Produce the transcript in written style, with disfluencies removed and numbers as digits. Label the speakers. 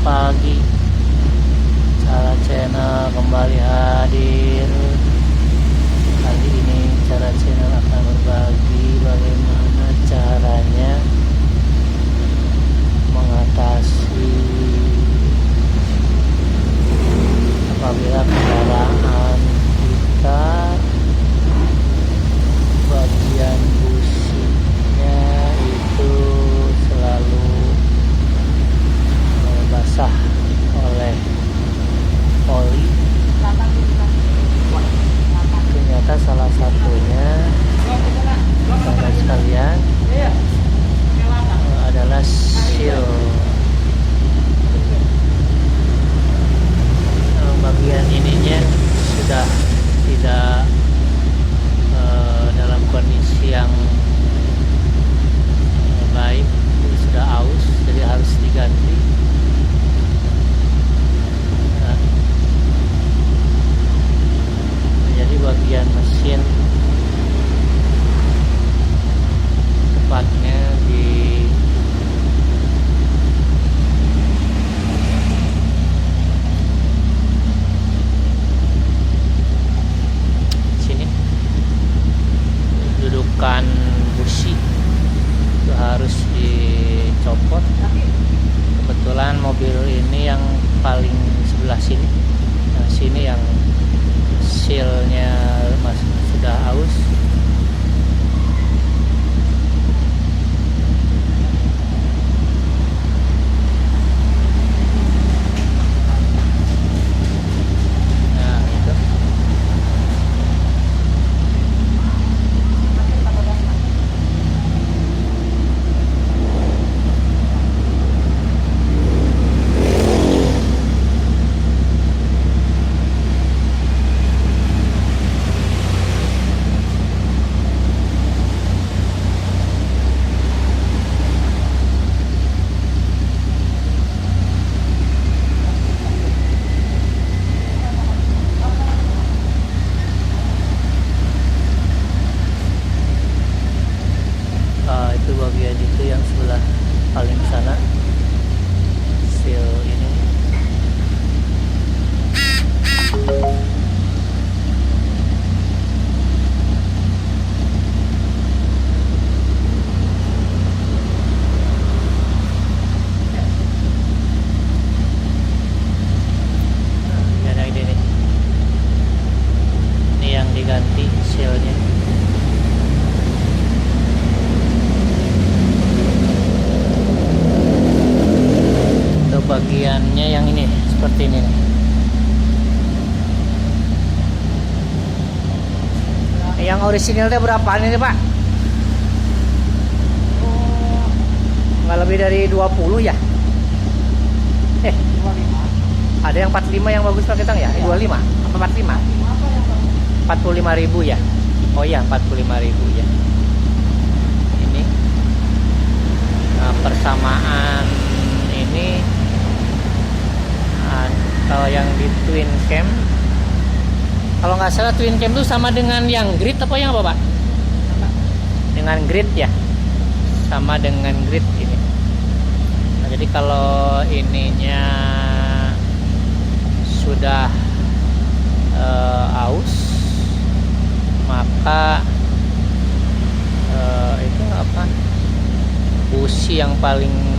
Speaker 1: pagi. Cara channel kembali hadir. Kali ini cara channel akan berbagi bagaimana caranya mengatasi apabila kendaraan kita bagian businya itu selalu basah oleh oli. Ternyata salah satunya teman sekalian adalah seal. Bagian ininya sudah tidak dalam kondisi yang baik, sudah aus, jadi harus diganti. Jadi bagian mesin, tepatnya di sini, dudukan busi itu harus dicopot. Kebetulan mobil ini yang paling sebelah sini, nah sini yang sealnya masih sudah aus. Nah itu itu bagian itu yang sebelah paling sana, seal ini. Nah, ini nih. Ini yang diganti sealnya. Bagiannya yang ini seperti ini nih. Yang orisinilnya berapaan ini Pak? Nggak lebih dari 20 ya? 25. Ada yang 45 yang bagus Pak Ketang ya? 25 apa 45? 45.000 ya? Oh iya 45.000 ya. Ini persamaan ini. Kalau yang di twin cam, kalau nggak salah twin cam itu sama dengan yang grid apa yang apa Pak? Dengan grid ya, sama dengan grid ini. Nah, jadi kalau ininya sudah aus, maka itu apa? Busi yang paling